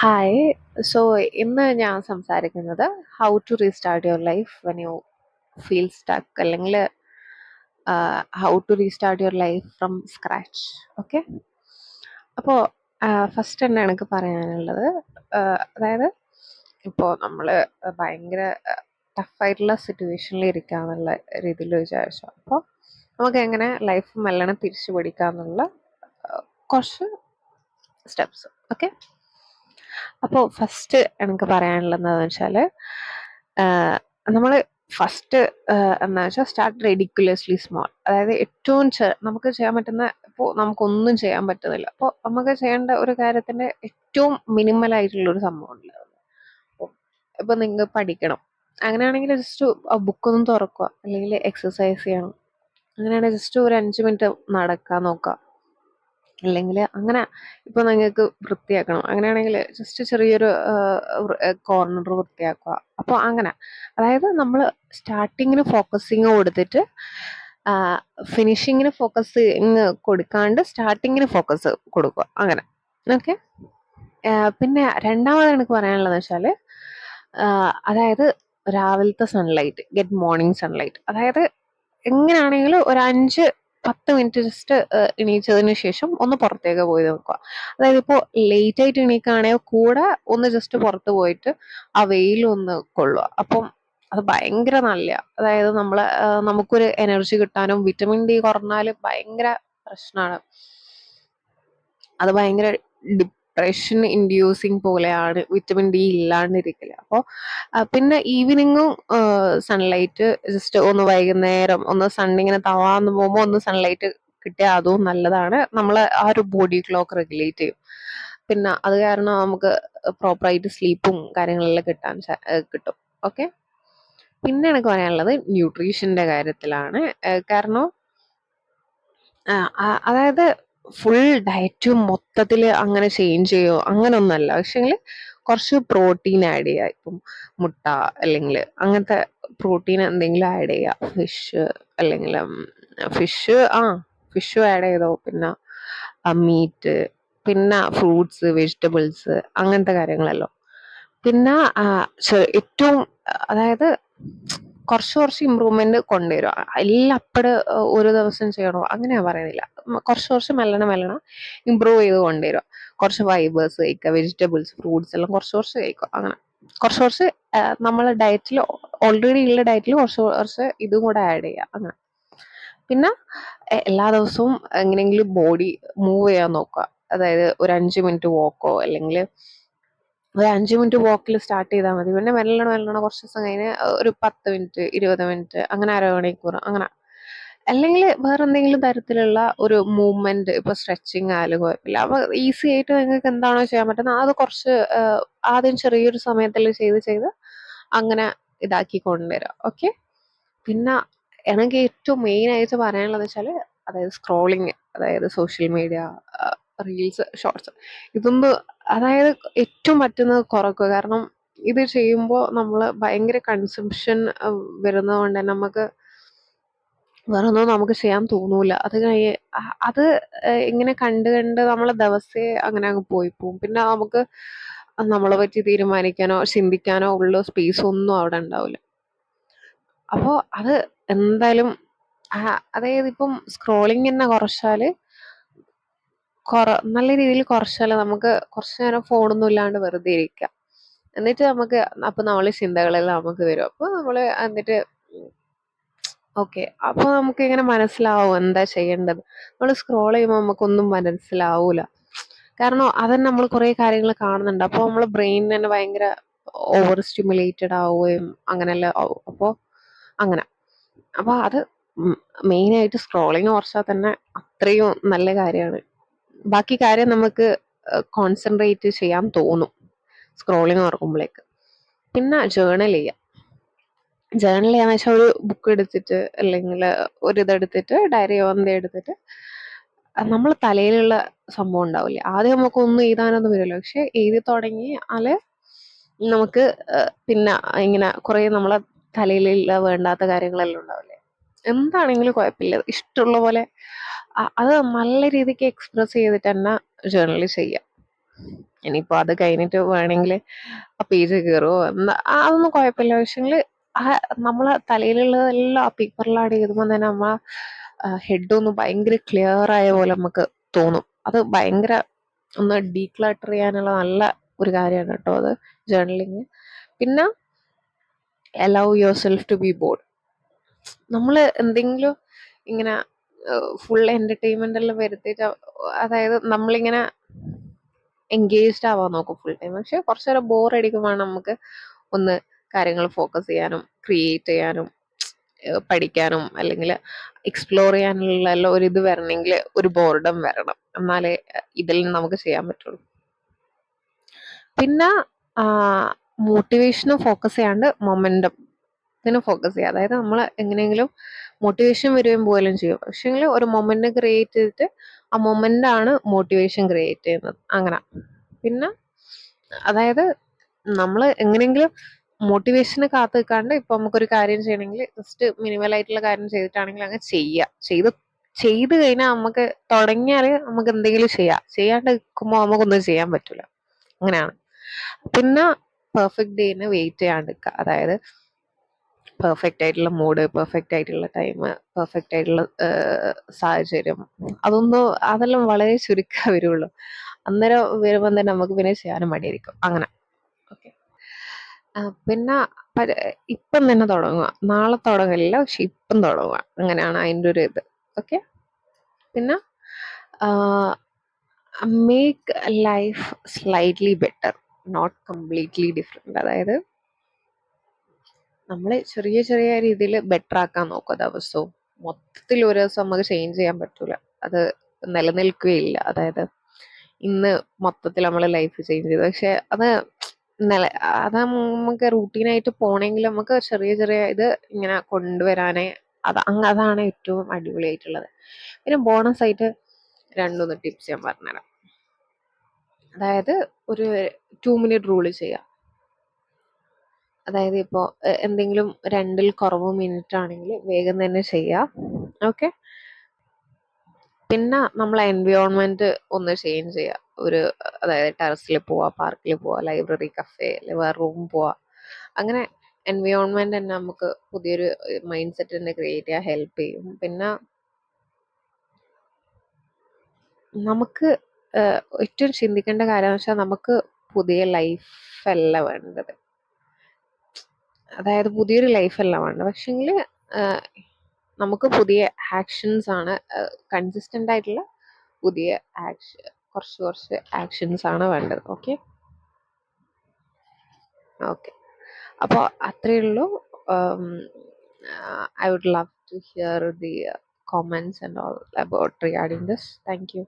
Hi. So ഇന്ന് ഞാൻ സംസാരിക്കുന്നത് how to restart your life when you feel stuck അല്ലെങ്കിൽ how to restart your life from scratch. Okay, അപ്പോൾ first തന്നെ എനിക്ക് പറയാനുള്ളത്, അതായത് ഇപ്പോൾ നമ്മൾ ഭയങ്കര ടഫായിട്ടുള്ള സിറ്റുവേഷനിൽ ഇരിക്കാന്നുള്ള രീതിയിൽ വിചാരിച്ചു. അപ്പോൾ നമുക്ക് എങ്ങനെ ലൈഫ് മെല്ലനെ തിരിച്ചു പിടിക്കാന്നുള്ള കുറച്ച് സ്റ്റെപ്സ്. ഓക്കെ, അപ്പോൾ ഫസ്റ്റ് എനിക്ക് പറയാനുള്ളത് എന്താണെന്ന് വെച്ചാൽ, നമ്മൾ ഫസ്റ്റ് എന്താ വെച്ചാൽ സ്റ്റാർട്ട് റെഡിക്കുലസ്ലി സ്മോൾ. അതായത് ഏറ്റവും നമുക്ക് ചെയ്യാൻ പറ്റുന്ന, ഇപ്പോൾ നമുക്കൊന്നും ചെയ്യാൻ പറ്റുന്നില്ല, അപ്പോൾ നമുക്ക് ചെയ്യേണ്ട ഒരു കാര്യത്തിൻ്റെ ഏറ്റവും മിനിമൽ ആയിട്ടുള്ള ഒരു സംഭവം ഉണ്ട്. അപ്പോൾ ഇപ്പോൾ നിങ്ങൾ പഠിക്കണം, അങ്ങനെയാണെങ്കിൽ ജസ്റ്റ് ബുക്കൊന്നും തുറക്കുക, അല്ലെങ്കിൽ എക്സസൈസ് ചെയ്യണം, അങ്ങനെയാണെങ്കിൽ ജസ്റ്റ് ഒരു 5 മിനിറ്റ് നടക്കാൻ നോക്കുക, അല്ലെങ്കിൽ അങ്ങനെ ഇപ്പോൾ നിങ്ങൾക്ക് വൃത്തിയാക്കണം, അങ്ങനെയാണെങ്കിൽ ജസ്റ്റ് ചെറിയൊരു കോർണർ വൃത്തിയാക്കുക. അപ്പോൾ അങ്ങനെ, അതായത് നമ്മൾ സ്റ്റാർട്ടിങ്ങിന് ഫോക്കസിങ് കൊടുത്തിട്ട് ഫിനിഷിങ്ങിന് ഫോക്കസിങ് കൊടുക്കാണ്ട് സ്റ്റാർട്ടിങ്ങിന് ഫോക്കസ് കൊടുക്കുക, അങ്ങനെ. ഓക്കെ, പിന്നെ രണ്ടാമത് എനിക്ക് പറയാനുള്ളത് വെച്ചാൽ, അതായത് രാവിലത്തെ സൺലൈറ്റ്, ഗെറ്റ് മോർണിംഗ് സൺലൈറ്റ്. അതായത് എങ്ങനെയാണെങ്കിലും ഒരു 5-10 മിനിറ്റ് ജസ്റ്റ് എണീച്ചതിന് ശേഷം ഒന്ന് പുറത്തേക്ക് പോയി നോക്കുക. അതായത് ഇപ്പോൾ ലേറ്റ് ആയിട്ട് എണീക്കുകയാണെങ്കിൽ കൂടെ ഒന്ന് ജസ്റ്റ് പുറത്ത് പോയിട്ട് ആ വെയിലൊന്ന് കൊള്ളുക. അപ്പം അത് ഭയങ്കര നല്ല, അതായത് നമുക്കൊരു എനർജി കിട്ടാനും, വിറ്റമിൻ ഡി കുറഞ്ഞാൽ ഭയങ്കര പ്രശ്നമാണ്. അത് ഭയങ്കര ഡിപ്രഷൻ ഇൻഡ്യൂസിങ് പോലെയാണ് വിറ്റമിൻ ഡി ഇല്ലാണ്ടിരിക്കല്. അപ്പോൾ പിന്നെ ഈവനിങ്ങും സൺലൈറ്റ് ജസ്റ്റ് ഒന്ന് വൈകുന്നേരം ഒന്ന് സണ്ണിങ്ങനെ തവാന്ന് പോകുമ്പോൾ ഒന്ന് സൺലൈറ്റ് കിട്ടിയാൽ അതും നല്ലതാണ്. നമ്മൾ ആ ഒരു ബോഡി ക്ലോക്ക് റെഗുലേറ്റ് ചെയ്യും. പിന്നെ അത് കാരണം നമുക്ക് പ്രോപ്പറായിട്ട് സ്ലീപ്പും കാര്യങ്ങളെല്ലാം കിട്ടും. ഓക്കെ, പിന്നെ എനിക്ക് പറയാനുള്ളത് ന്യൂട്രീഷൻ്റെ കാര്യത്തിലാണ്. കാരണം അതായത് ഫുൾ ഡയറ്റും മൊത്തത്തിൽ അങ്ങനെ ചേഞ്ച് ചെയ്യോ അങ്ങനൊന്നല്ല, പക്ഷേങ്കിൽ കുറച്ച് പ്രോട്ടീൻ ആഡ് ചെയ്യുക. ഇപ്പം മുട്ട അല്ലെങ്കിൽ അങ്ങനത്തെ പ്രോട്ടീൻ എന്തെങ്കിലും ആഡ് ചെയ്യുക. അല്ലെങ്കിൽ ഫിഷ് ആഡ് ചെയ്തോ, പിന്നെ മീറ്റ്, പിന്നെ ഫ്രൂട്ട്സ്, വെജിറ്റബിൾസ്, അങ്ങനത്തെ കാര്യങ്ങളല്ലോ. പിന്നെ ഏറ്റവും, അതായത് കുറച്ച് ഇമ്പ്രൂവ്മെന്റ് കൊണ്ടുവരിക. എല്ലാം അപ്പടെ ഒരു ദിവസം ചെയ്യണോ അങ്ങനെ ഞാൻ പറയുന്നില്ല. കുറച്ച് മെല്ലണ ഇമ്പ്രൂവ് ചെയ്ത് കൊണ്ടുവരിക. കുറച്ച് ഫൈബേഴ്സ് കഴിക്കുക, വെജിറ്റബിൾസ്, ഫ്രൂട്ട്സ് എല്ലാം കുറച്ച് കഴിക്കുക. അങ്ങനെ കുറച്ച് നമ്മളെ ഡയറ്റിൽ, ഓൾറെഡി ഉള്ള ഡയറ്റിൽ കുറച്ച് ഇതും കൂടെ ആഡ് ചെയ്യുക. അങ്ങനെ പിന്നെ എല്ലാ ദിവസവും എങ്ങനെയെങ്കിലും ബോഡി മൂവ് ചെയ്യാൻ നോക്കുക. അതായത് ഒരു 5 മിനിറ്റ് വോക്കോ, അല്ലെങ്കിൽ ഒരു 5 മിനിറ്റ് വോക്കിൽ സ്റ്റാർട്ട് ചെയ്താൽ മതി. പിന്നെ മെല്ലണം കുറച്ച് ദിവസം കഴിഞ്ഞ് ഒരു 10 മിനിറ്റ്, 20 മിനിറ്റ്, അങ്ങനെ അരമണിക്കൂർ, അങ്ങനെ. അല്ലെങ്കിൽ വേറെ എന്തെങ്കിലും തരത്തിലുള്ള ഒരു മൂവ്മെന്റ്, ഇപ്പൊ സ്ട്രെച്ചിങ് ആയാലും കുഴപ്പമില്ല. അപ്പൊ ഈസി ആയിട്ട് നിങ്ങൾക്ക് എന്താണോ ചെയ്യാൻ പറ്റുന്നത് അത് കുറച്ച് ആദ്യം ചെറിയൊരു സമയത്തിൽ ചെയ്ത് അങ്ങനെ ഇതാക്കി കൊണ്ടുവരാം. ഓക്കെ, പിന്നെ എനിക്ക് ഏറ്റവും മെയിൻ ആയിട്ട് പറയാനുള്ളത് വെച്ചാൽ, അതായത് സ്ക്രോളിങ്, അതായത് സോഷ്യൽ മീഡിയ, റീൽസ്, ഷോർട്സ്, ഇതൊന്നും, അതായത് ഏറ്റവും പറ്റുന്നത് കുറക്കുക. കാരണം ഇത് ചെയ്യുമ്പോൾ നമ്മൾ ഭയങ്കര കൺസംഷൻ വരുന്നത് കൊണ്ട് തന്നെ വേറൊന്നും നമുക്ക് ചെയ്യാൻ തോന്നൂല. അത് ഇങ്ങനെ കണ്ട് നമ്മളെ ദിവസേ അങ്ങനെ അങ്ങ് പോവും. പിന്നെ നമുക്ക് നമ്മളെ പറ്റി തീരുമാനിക്കാനോ ചിന്തിക്കാനോ ഉള്ള സ്പേസ് ഒന്നും അവിടെ ഉണ്ടാവില്ല. അപ്പോൾ അത് എന്തായാലും അതായത് ഇപ്പം സ്ക്രോളിങ് തന്നെ കുറച്ചാൽ, നല്ല രീതിയിൽ കുറച്ചാൽ നമുക്ക് കുറച്ച് നേരം ഫോണൊന്നും ഇല്ലാണ്ട് വെറുതെ ഇരിക്കാം. എന്നിട്ട് അപ്പം നമ്മളെ ചിന്തകളെല്ലാം നമുക്ക് വരും. അപ്പോൾ എന്നിട്ട് ഓക്കെ, അപ്പോൾ നമുക്ക് ഇങ്ങനെ മനസ്സിലാവും എന്താ ചെയ്യേണ്ടത്. നമ്മൾ സ്ക്രോൾ ചെയ്യുമ്പോൾ നമുക്കൊന്നും മനസ്സിലാവൂല. കാരണം അതന്നെ നമ്മൾ കുറേ കാര്യങ്ങൾ കാണുന്നുണ്ട്. അപ്പോൾ നമ്മൾ ബ്രെയിൻ തന്നെ ഭയങ്കര ഓവർ സ്റ്റിമുലേറ്റഡ് ആവുകയും അങ്ങനെയെല്ലാം ആവും. അങ്ങനെ അപ്പോൾ അത് മെയിനായിട്ട് സ്ക്രോളിങ് കുറച്ചാൽ തന്നെ അത്രയും നല്ല കാര്യമാണ്. ബാക്കി കാര്യം നമുക്ക് കോൺസെൻട്രേറ്റ് ചെയ്യാൻ തോന്നും സ്ക്രോളിങ് ഓർക്കുമ്പോഴേക്ക്. പിന്നെ ജേർണൽ ചെയ്യാന്ന് വെച്ചാൽ ഒരു ബുക്ക് എടുത്തിട്ട്, അല്ലെങ്കിൽ ഇതെടുത്തിട്ട്, ഡയറിയോ എന്തെങ്കിലും എടുത്തിട്ട്, നമ്മൾ തലയിലുള്ള സംഭവം ഉണ്ടാവില്ലേ, ആദ്യം നമുക്കൊന്നും എഴുതാനൊന്നും വരില്ല. പക്ഷെ എഴുതി തുടങ്ങിയാൽ നമുക്ക് പിന്നെ ഇങ്ങനെ കുറേ നമ്മളെ തലയിലുള്ള വേണ്ടാത്ത കാര്യങ്ങളെല്ലാം ഉണ്ടാവില്ലേ, എന്താണെങ്കിലും കുഴപ്പമില്ല, ഇഷ്ടമുള്ള പോലെ അത് നല്ല രീതിക്ക് എക്സ്പ്രസ് ചെയ്തിട്ട് തന്നെ ജേർണൽ ചെയ്യാം. ഇനിയിപ്പോൾ അത് കഴിഞ്ഞിട്ട് വേണമെങ്കിൽ ആ പേജ് കയറുമോ അതൊന്നും കുഴപ്പമില്ല. പക്ഷെങ്കിൽ ആ നമ്മളെ തലയിലുള്ളതെല്ലാം ആ പേപ്പറിൽ ആഡ് ചെയ്തുമ്പോൾ തന്നെ നമ്മളെ ഹെഡ് ഒന്ന് ഭയങ്കര ക്ലിയർ ആയ പോലെ നമുക്ക് തോന്നും. അത് ഭയങ്കര ഒന്ന് ഡീക്ലട്ടർ ചെയ്യാനുള്ള നല്ല ഒരു കാര്യമാണ് കേട്ടോ അത്, ജേർണലിങ്. പിന്നെ allow yourself to be bored. നമ്മൾ എന്തെങ്കിലും ഇങ്ങനെ ഫുൾ എന്റർടൈൻമെന്റ് എല്ലാം വരുത്തിയിട്ട്, അതായത് നമ്മളിങ്ങനെ എൻഗേജ്ഡ് ആവാൻ നോക്കും ഫുൾ ടൈം. പക്ഷെ കുറച്ചു നേരം ബോർ അടിക്കുമ്പോൾ നമുക്ക് ഒന്ന് കാര്യങ്ങൾ ഫോക്കസ് ചെയ്യാനും ക്രിയേറ്റ് ചെയ്യാനും പഠിക്കാനും അല്ലെങ്കിൽ എക്സ്പ്ലോർ ചെയ്യാനുള്ള എല്ലാം ഒരു ഇത് വരണമെങ്കിൽ ഒരു ബോർഡം വരണം. എന്നാലേ ഇതിൽ നിന്ന് നമുക്ക് ചെയ്യാൻ പറ്റുള്ളൂ. പിന്നെ മോട്ടിവേഷന് ഫോക്കസ് ചെയ്യാണ്ട് മൊമെന്റം ഇതിനെ ഫോക്കസ് ചെയ്യുക. അതായത് നമ്മൾ എങ്ങനെയെങ്കിലും മോട്ടിവേഷൻ വരികയും പോലും ചെയ്യും, പക്ഷേങ്കിൽ ഒരു മൊമെന്റ് ക്രിയേറ്റ് ചെയ്തിട്ട് ആ മൊമെന്റ് ആണ് മോട്ടിവേഷൻ ക്രിയേറ്റ് ചെയ്യുന്നത്. അങ്ങനെ പിന്നെ അതായത് നമ്മൾ എങ്ങനെയെങ്കിലും മോട്ടിവേഷന് കാത്തു നിൽക്കാണ്ട് ഇപ്പൊ നമുക്കൊരു കാര്യം ചെയ്യണമെങ്കിൽ ജസ്റ്റ് മിനിമൽ ആയിട്ടുള്ള കാര്യം ചെയ്തിട്ടാണെങ്കിൽ അങ്ങ് ചെയ്ത് കഴിഞ്ഞാൽ നമുക്ക് തുടങ്ങിയാൽ നമുക്ക് എന്തെങ്കിലും ചെയ്യാണ്ട് നിൽക്കുമ്പോൾ നമുക്കൊന്നും ചെയ്യാൻ പറ്റില്ല. അങ്ങനെയാണ്. പിന്നെ പെർഫെക്റ്റ് ഡേന് വെയിറ്റ് ചെയ്യാണ്ട് നിൽക്കുക. അതായത് പെർഫെക്റ്റ് ആയിട്ടുള്ള മൂഡ്, പെർഫെക്റ്റ് ആയിട്ടുള്ള ടൈം, പെർഫെക്റ്റ് ആയിട്ടുള്ള സാഹചര്യം, അതെല്ലാം വളരെ ചുരുക്കം വരുള്ളൂ. അന്നേരം വരുമ്പോൾ തന്നെ നമുക്ക് പിന്നെ ചെയ്യാനും മടിയായിരിക്കും. അങ്ങനെ ഓക്കെ. പിന്നെ ഇപ്പം തന്നെ തുടങ്ങുക, നാളെ തുടങ്ങില്ല, പക്ഷെ ഇപ്പം തുടങ്ങുക. അങ്ങനെയാണ് അതിൻ്റെ ഒരു ഇത്. ഓക്കെ. പിന്നെ make life slightly better, not completely different. അതായത് നമ്മൾ ചെറിയ ചെറിയ രീതിയിൽ ബെറ്റർ ആക്കാൻ നോക്കുക ദിവസവും. മൊത്തത്തിൽ ഒരു ദിവസം നമുക്ക് ചേഞ്ച് ചെയ്യാൻ പറ്റൂല, അത് നിലനിൽക്കുകയില്ല. അതായത് ഇന്ന് മൊത്തത്തിൽ നമ്മളെ ലൈഫ് ചേഞ്ച് ചെയ്തു, പക്ഷെ അത് അത് നമുക്ക് റൂട്ടീനായിട്ട് പോണെങ്കിൽ നമുക്ക് ചെറിയ ചെറിയ ഇത് ഇങ്ങനെ കൊണ്ടുവരാനേ അതാണ് ഏറ്റവും അടിപൊളിയായിട്ടുള്ളത്. പിന്നെ ബോണസ് ആയിട്ട് രണ്ടൊന്ന് ടിപ്സ് ഞാൻ പറഞ്ഞുതരാം. അതായത് ഒരു 2 മിനിറ്റ് റൂള് ചെയ്യാം. അതായത് ഇപ്പോൾ എന്തെങ്കിലും 2ൽ കുറവ് മിനിറ്റ് ആണെങ്കിൽ വേഗം തന്നെ ചെയ്യാം. ഓക്കെ. പിന്നെ നമ്മളെ എൻവയോൺമെന്റ് ഒന്ന് ചേഞ്ച് ചെയ്യുക. അതായത് ടെറസിൽ പോവാ, പാർക്കിൽ പോവാ, ലൈബ്രറി, കഫേ, അല്ലെങ്കിൽ വേറെ റൂം പോവാ. അങ്ങനെ എൻവയോൺമെന്റ് തന്നെ നമുക്ക് പുതിയൊരു മൈൻഡ് സെറ്റ് തന്നെ ക്രിയേറ്റ് ചെയ്യാൻ ഹെൽപ്പ് ചെയ്യും. പിന്നെ നമുക്ക് ഏറ്റവും ചിന്തിക്കേണ്ട കാര്യം വെച്ചാൽ നമുക്ക് പുതിയ ലൈഫല്ല വേണ്ടത്. അതായത് പുതിയൊരു ലൈഫല്ല വേണ്ടത്, പക്ഷെങ്കിൽ നമുക്ക് പുതിയ ആക്ഷൻസ് ആണ്, കൺസിസ്റ്റന്റ് ആയിട്ടുള്ള പുതിയ കുറച്ച് ആക്ഷൻസ് ആണ് വേണ്ടത്. ഓക്കെ. അപ്പോൾ അത്രയേ ഉള്ളൂ. I would love to hear the comments and all about regarding this. Thank you.